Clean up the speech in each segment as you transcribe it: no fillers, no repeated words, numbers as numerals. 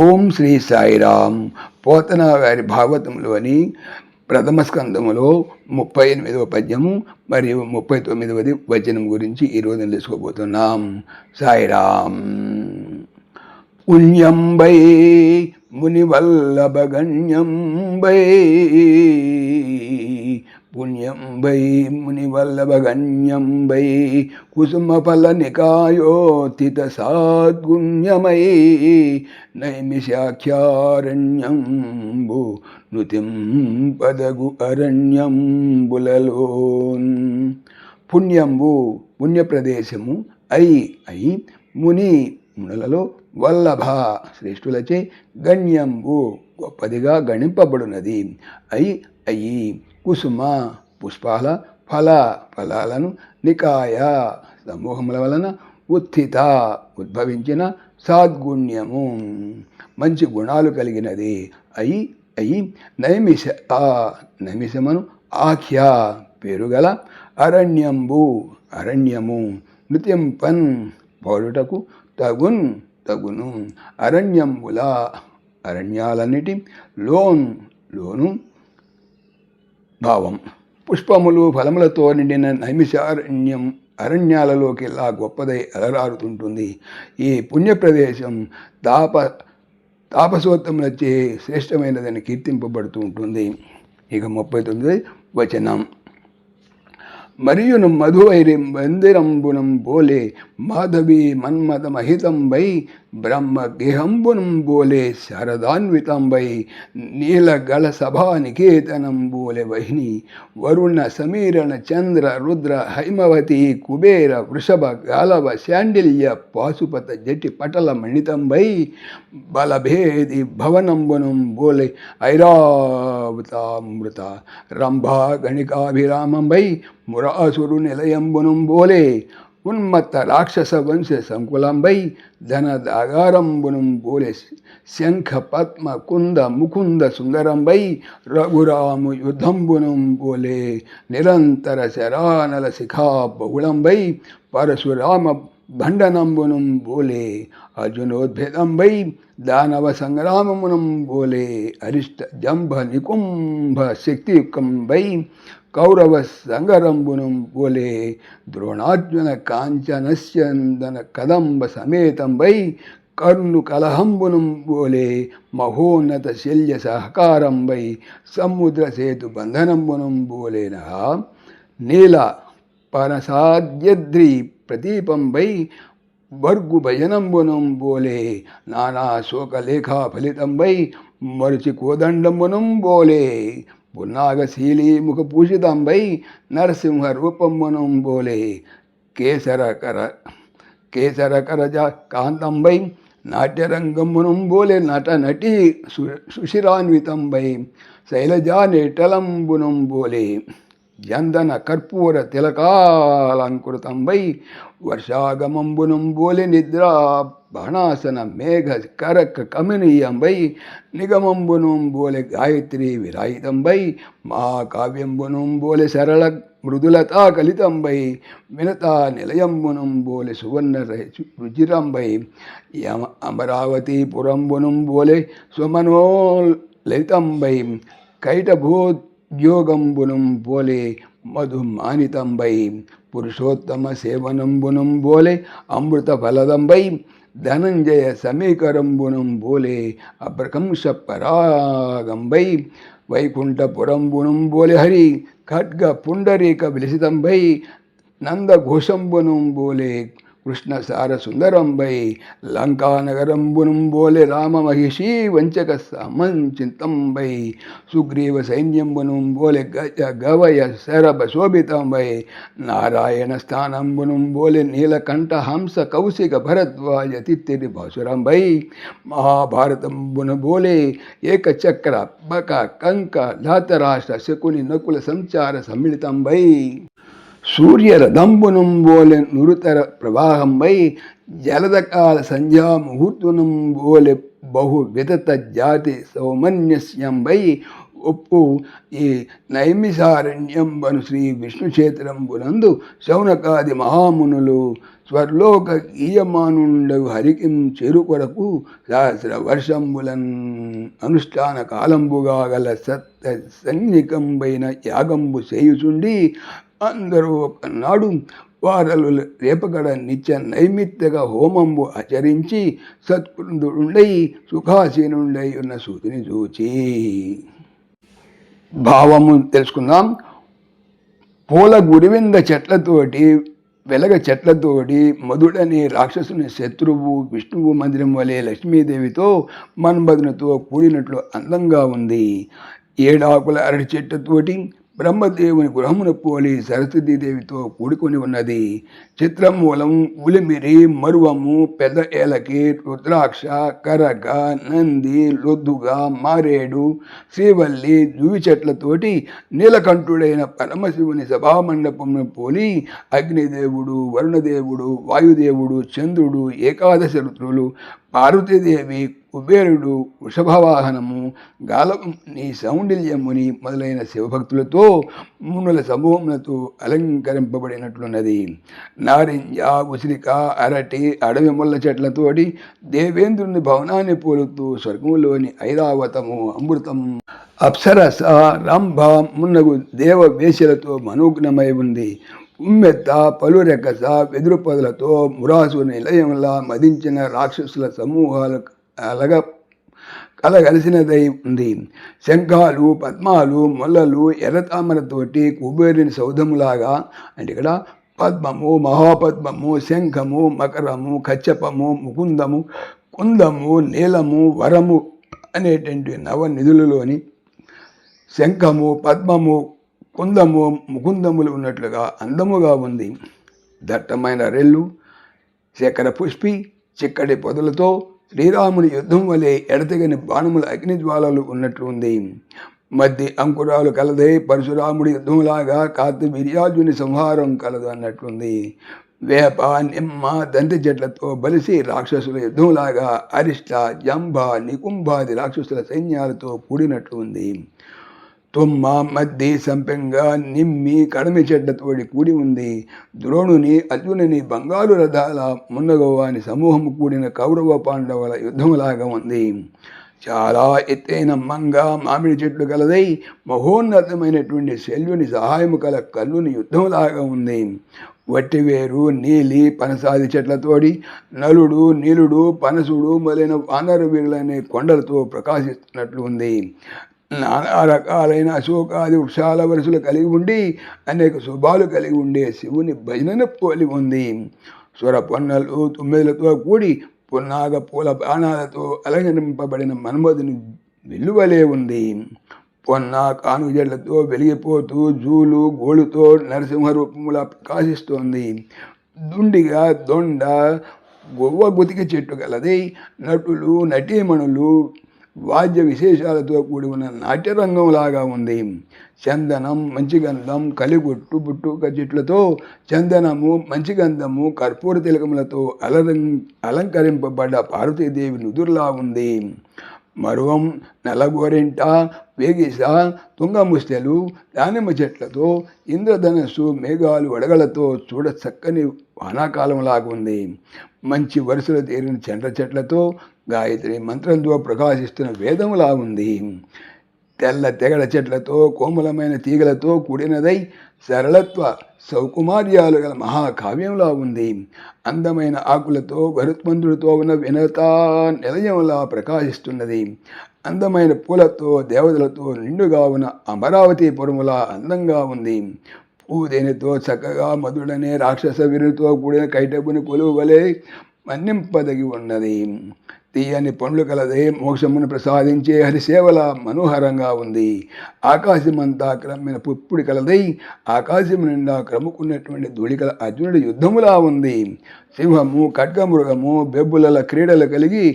ఓం శ్రీ సాయిరామ్. పోతన వారి భాగవతంలోని ప్రథమ స్కందములో 38వ పద్యము మరియు 39వ వచనం గురించి ఈరోజు తెలుసుకోబోతున్నాం. సాయిరామ్. పుణ్యంబై మునివల్లభగణ్యంబై, పుణ్యంబై మునివల్లభగణ్యంబై, కుసుమఫల నికాయోతిత సాద్గుణ్యమై, నైమిషాఖ్యారణ్యంబు నుతింపదగు అరణ్యంబులలోన్. పుణ్యంబు పుణ్యప్రదేశము అయి ముని మునులలో వల్లభ శ్రేష్ఠులచే గణ్యంబు గొప్పదిగా గణింపబడినది. అయి కుసుమ పుష్పాల, ఫలాలను, నికాయ సమూహముల వలన, ఉత్థిత ఉద్భవించిన, సాద్గుణ్యము మంచి గుణాలు కలిగినది. అయి నైమిషమను ఆఖ్య పేరుగల, అరణ్యము నృత్యంపన్ పౌరుటకు తగును. అరణ్యంబుల అరణ్యాలన్నిటి లోను భావం. పుష్పములు ఫలములతో నిండిన నైమిషారణ్యం అరణ్యాలలోకి ఇలా గొప్పదై అలరారుతుంటుంది. ఈ పుణ్యప్రదేశం తాపసోత్తములచే శ్రేష్టమైనదని కీర్తింపబడుతూ ఉంటుంది. ఇక 39వ వచనం. మరియును మధువైరి మందిరంబునం బోలే, మాధవి మన్మథమహితంబై, బ్రహ్మ గేహంబునం బోలే శారదాన్వితంబై, నీలగళ సభా నికేతనం బోలే వహిని, వరుణ సమీరణ చంద్ర రుద్ర హైమవతి కుబేర వృషభ గాలవ శాండిల్య పాశుపత జటి పటల మణితంబై, బలభేది భవనంబునం బోలే ఐరావతామృత రంభా గణికాభిరామంబై, మురాసురు నిలయంబునం బోలే ఉన్మత్త రాక్షస వంశ సంకులంబై, ధన దాగారంబునం బోలే శంఖ పద్మ కుంద ముకుంద సుందరంబై, రఘురాము యుద్ధంబునం బోలే నిరంతర శరానల శిఖా బహుళంబై, పరశురామ భండనంబునం బోలే అర్జునోద్భేదంబై, దానవ సంగ్రామమునం బోలే అరిష్ట జంభ నికుంభ శక్తియుక్కంబై, కౌరవ సంగరంబునం బోలే ద్రోణార్జున కాంచనస్యందన కదంబ సమేతంబై, కర్ణు కలహంబునం బోలే మహోన్నత శల్య సహకారంబై, సముద్ర సేతు బంధనంబునం బోలేన నీల పరసాద్యద్రి ప్రదీపంబై, వర్గు భజనంబునం బోలే నానా శోకలేఖా ఫలితంబై, మరుచి కోదండంబునం బోలే పున్నాగశీలి ముఖ పూషితంబై, నరసింహ రూపంబునం బోలే కేసరకరజ కాంతంబై, నాట్యరంగంబునం బోలే నట నటి సుశిరాన్వితంబై, శైలజా నేటలంబునం బోలే జందన కర్పూర తిలకాలంకృతంబై, వర్షాగమంబునం బోలే నిద్రా బాణాసన మేఘ కరక కమనీయంబై, నిగమంబునం బోలే గాయత్రి విరాయితంబై, మహాకావ్యంబునం బోలే సరళ మృదులతా కలితంబై, వినతా నిలయంబునం బోలే సువర్ణ రుచిరంబై, అమరావతి పురంబునం బోలే సుమనోలలితంబై, కైటభోద్యోగంబునం బోలే మధుమానితంబై, పురుషోత్తమ సేవనంబునం బోలే అమృత ఫలదంబై, ధనంజయ సమీకరంబునం బోలే అప్రకంశ పరాగంబై, వైకుంఠపురంబునం బోలే హరి ఖడ్గ పుండరీక విలసితంబై, నందఘోషంబునం బోలే కృష్ణ సార సుందరంబై, లంకానగరంబునం బోలే రామ మహిషీ వంచక సమంచింతంబై, సుగ్రీవ సైన్యంబునం బోలే గజ గవయ శరభ శోభితంబై, నారాయణ స్థానంబునం బోలే నీలకంఠ హంస కౌశిక భరద్వాజ తిత్తిరి భాసురంబై, మహాభారతంబున బోలే ఏకచక్ర బక కంక ధాతరాష్ట్ర శకుని నకుల సంచార సమ్మిళితంబై, సూర్యరథంబునం బోలె నురుతర ప్రవాహంబై, జలదకాల సంధ్యాముహూర్తునం బోలె బహు విదత జాతి సౌమన్యస్యంబై, ఒప్పు ఈ నైమిసారణ్యంబను శ్రీ విష్ణు క్షేత్రంబునందు శౌనకాది మహామునులు స్వర్లోక గీయమానుండగు హరికిం చేరుకొరకు సహస్ర వర్షంబులన్ అనుష్ఠాన కాలంబుగా గల సత్య సన్నికంబైన యాగంబు చేయుచుండి అందరూ ఒకనాడు వారలు రేపగడ నిత్య నైమిత్తిక హోమంబు ఆచరించి సత్కృందుండై సుఖాసీనుండై ఉన్న సూతిని చూచి భావము తెలుసుకుందాం. పూల గురివింద చెట్లతోటి వెలగ చెట్లతోటి మధుడనే రాక్షసుని శత్రువు విష్ణువు మందిరం వలె లక్ష్మీదేవితో మన్మధునితో కూడినట్లు అందంగా ఉంది. 7 ఆకుల అరటి చెట్టుతోటి బ్రహ్మదేవుని గృహమును పోలి సరస్వతీదేవితో కూడుకొని ఉన్నది. చిత్రమూలం, ఉలిమిరి, మరువము, పెద్ద ఏలకి, రుద్రాక్ష, కరక, నంది, లొద్దుగ, మారేడు, శ్రీవల్లి, జువి చెట్లతోటి నీలకంఠుడైన పరమశివుని సభామండపమును పోలి అగ్నిదేవుడు, వరుణదేవుడు, వాయుదేవుడు, చంద్రుడు, ఏకాదశ రుద్రులు, పార్వతీదేవి, కుబేరుడు, వృషభవాహనము, గాలముని, సౌండిల్యముని మొదలైన శివభక్తులతో మునుల సమూహములతో అలంకరింపబడినట్లున్నది. నారింజ, ఉసిరిక, అరటి, అడవి ముళ్ళ చెట్లతోటి దేవేంద్రుని భవనాన్ని పోలుతూ స్వర్గంలోని ఐరావతము, అమృతం, అప్సరస, రంభ మున్నగు దేవ వేశ్యలతో మనోజ్ఞమై ఉంది. ఉమ్మెత్త, పలురెక్కస, వెదురు పొదలతో మురాసు నిలయంలా మదించిన రాక్షసుల సమూహాలు కలగలిసినదై ఉంది. శంఖాలు, పద్మాలు, మొల్లలు, ఎర్రతామరతోటి కుబేరుని సౌధములాగా, అంటే ఇక్కడ పద్మము, మహాపద్మము, శంఖము, మకరము, కచ్చపము, ముకుందము, కుందము, నీలము, వరము అనేటువంటి నవనిధులలోని శంఖము, పద్మము, కుందము, ముకుందములు ఉన్నట్లుగా అందముగా ఉంది. దట్టమైన రెల్లు, శేఖర పుష్పి, చిక్కటి పొదలతో శ్రీరాముని యుద్ధం వలె ఎడతెగని బాణముల అగ్నిజ్వాలలు ఉన్నట్లు ఉంది. మధ్య అంకురాలు కలదే పరశురాముడి యుద్ధంలాగా కార్తవీర్యార్జుని సంహారం కలదు అన్నట్లుంది. వేప, నిమ్మ, దంతి చెట్లతో బలిసి రాక్షసుల యుద్ధంలాగా అరిష్ట, జంభ, నికుంభాది రాక్షసుల సైన్యాలతో కూడినట్లు ఉంది. తుమ్మ, మద్ది, సంపెంగ, నిమ్మి, కడమి చెడ్డతోడి కూడి ఉంది. ద్రోణుని, అర్జునుని బంగారు రథాల మున్నగవాని సమూహము కూడిన కౌరవ పాండవుల యుద్ధములాగా ఉంది. చాలా ఎత్తైన మంగ, మామిడి చెట్లు కలదై మహోన్నతమైనటువంటి శల్యుని సహాయము కల కల్లుని యుద్ధంలాగా ఉంది. వట్టివేరు, నీలి, పనసాది చెట్లతోడి నలుడు, నీలుడు, పనసుడు మొదలైన వానర వీరులనే కొండలతో ప్రకాశిస్తున్నట్లు ఉంది. నానా రకాలైన అశోకాది వృక్షాల వరుసలు కలిగి ఉండి అనేక శుభాలు కలిగి ఉండే శివుని భజనను పోలి ఉంది. స్వర పొన్నలు, తుమ్మెదలతో కూడి పున్నాగ పూల బాణాలతో అలంకరింపబడిన మన్మధుని వెల్లువలే ఉంది. పొన్న, కానుజళ్లతో వెలిగిపోతూ జూలు, గోళుతో నరసింహ రూపములా ప్రకాశిస్తోంది. దుండిగా దొండ, గొవ్వ గుతికి చెట్టు కలది. నటులు, నటీమణులు, వాద్య విశేషాలతో కూడి ఉన్న నాట్యరంగంలాగా ఉంది. చందనం, మంచిగంధం, కలిగొట్టు, బుట్టుక చెట్లతో చందనము, మంచిగంధము, కర్పూర తిలకములతో అలంకరింపబడ్డ పార్వతీదేవి నుదురులా ఉంది. మరువం, నల్లగోరింట, వేగిస, తుంగముస్తెలు, దానిమ్మ చెట్లతో ఇంద్రధనస్సు, మేఘాలు, వడగలతో చూడ చక్కని వానాకాలంలాగా ఉంది. మంచి వరుసలు తేరిన చెండ్ర చెట్లతో గాయత్రి మంత్రంతో ప్రకాశిస్తున్న వేదములా ఉంది. తెల్ల తెగడ చెట్లతో కోమలమైన తీగలతో కూడినదై సరళత్వ సౌకుమార్యాలు గల మహాకావ్యంలా ఉంది. అందమైన ఆకులతో గరుత్మంతుడితో ఉన్న వినతా నిలయంలా ప్రకాశిస్తున్నది. అందమైన పూలతో దేవతలతో నిండుగా ఉన్న అమరావతి పురములా అందంగా ఉంది. పూదేనితో చక్కగా మధుడనే రాక్షస వీరునితో కూడిన కైటపుని కొలువు వలె మన్నింపదగి ఉన్నది. తీయని పండ్లు కలదే మోక్షమును ప్రసాదించే హరిసేవల మనోహరంగా ఉంది. ఆకాశమంతా క్రమ్మిన పుప్పుడి కలదై ఆకాశం నిండా క్రముకున్నటువంటి ధూళికల అర్జునుడి యుద్ధములా ఉంది. సింహము, ఖడ్గమృగము, బెబ్బులల క్రీడలు కలిగి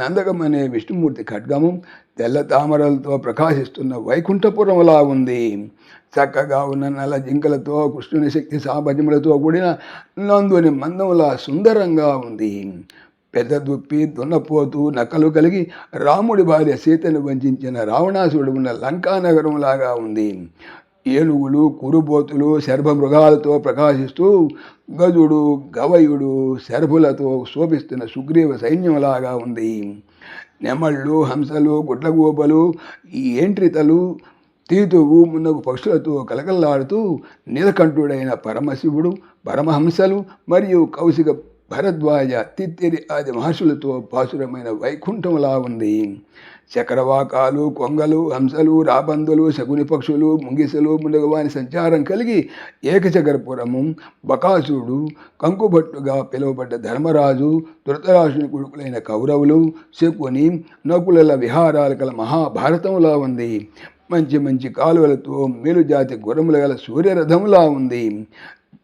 నందకమనే విష్ణుమూర్తి ఖడ్గము తెల్ల తామరలతో ప్రకాశిస్తున్న వైకుంఠపురములా ఉంది. చక్కగా ఉన్న నల్ల జింకలతో కృష్ణుని శక్తి సామర్థ్యములతో కూడిన నందుని మందములా సుందరంగా ఉంది. పెద్ద దుప్పి దున్నపోతు నక్కలు కలిగి రాముడి భార్య సీతను వంచిన రావణాసురుడు ఉన్న లంకానగరంలాగా ఉంది. ఏనుగులు కురుబోతులు శర్భమృగాలతో ప్రకాశిస్తూ గజుడు గవయుడు శర్భులతో శోభిస్తున్న సుగ్రీవ సైన్యంలాగా ఉంది. నెమళ్ళు హంసలు గుడ్లగూబలు ఏంట్రితలు తీతువు మున్నగు పక్షులతో కలకల్లాడుతూ నీలకంఠుడైన పరమశివుడు పరమహంసలు మరియు కౌశిక భరద్వాజ తిత్తిరి ఆది మహర్షులతో పాసురమైన వైకుంఠంలా ఉంది. చక్రవాకాలు కొంగలు హంసలు రాబందులు శకుని పక్షులు ముంగిసలు మునగవాని సంచారం కలిగి ఏకచక్రపురము బకాసురుడు కంకుభట్టుగా పిలువబడ్డ ధర్మరాజు ధృతరాష్ట్రుని కొడుకులైన కౌరవులు శకుని నకుల విహారాలు గల మహాభారతంలా ఉంది. మంచి మంచి కాలువలతో మేలుజాతి గుర్రముల గల సూర్యరథములా ఉంది.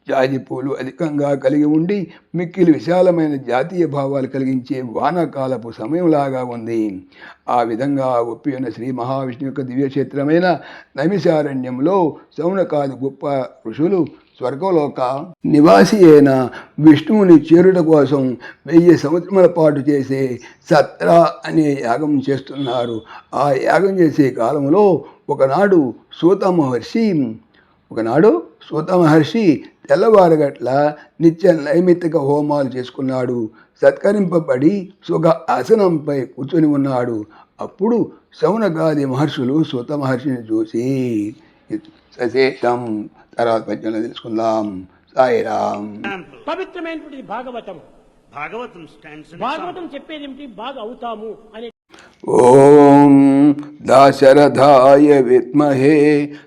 జాజి పూలు అధికంగా కలిగి ఉండి మిక్కిలి విశాలమైన జాతీయ భావాలు కలిగించే వానాకాలపు సమయంలాగా ఉంది. ఆ విధంగా ఒప్పిన శ్రీ మహావిష్ణు యొక్క దివ్యక్షేత్రమైన నైమిషారణ్యంలో శౌనకాది గొప్ప ఋషులు స్వర్గలోక నివాసి అయిన విష్ణువుని చేరుట కోసం 1000 సంవత్సరముల పాటు చేసే సత్ర అనే యాగం చేస్తున్నారు. ఆ యాగం చేసే కాలంలో ఒకనాడు సూత మహర్షి తెల్లవారగట్ల నిత్య నైమిత్తిక హోమాలు చేసుకున్నాడు. సత్కరింపబడి సుఖ ఆసనంపై కూర్చొని ఉన్నాడు. అప్పుడు శౌనకాది మహర్షులు సూత మహర్షిని చూసి సశేషం తర్వాత పద్యంలో తెలుసుకుందాం. సాయిరామ్. పవిత్రమైనటువంటి భాగవతం చెప్పేది ఏమిటి? బాగా అవుతాము అనే. ఓం దాశరథాయ విద్మహే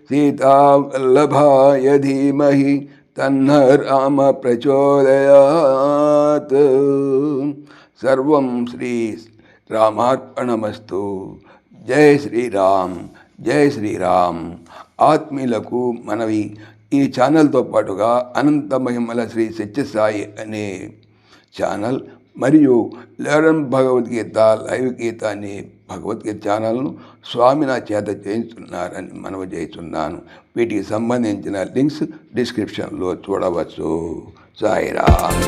సీతావల్లభాయ ధీమహి తన్న రామ ప్రచోదయాత్. సర్వం శ్రీ రామార్పణమస్తు. జై శ్రీరామ్, జై శ్రీరామ్. ఆత్మీయులకు మనవి, ఈ ఛానల్తో పాటుగా అనంత మహిమల శ్రీ సత్యసాయి అనే ఛానల్ మరియు లెరన్ భగవద్గీత లైవ్ గీత అనే భగవద్గీత ఛానల్ను స్వామి నా చేత చేయించున్నారని మనవి చేస్తున్నాను. వీటికి సంబంధించిన లింక్స్ డిస్క్రిప్షన్లో చూడవచ్చు. సాయిరామ్.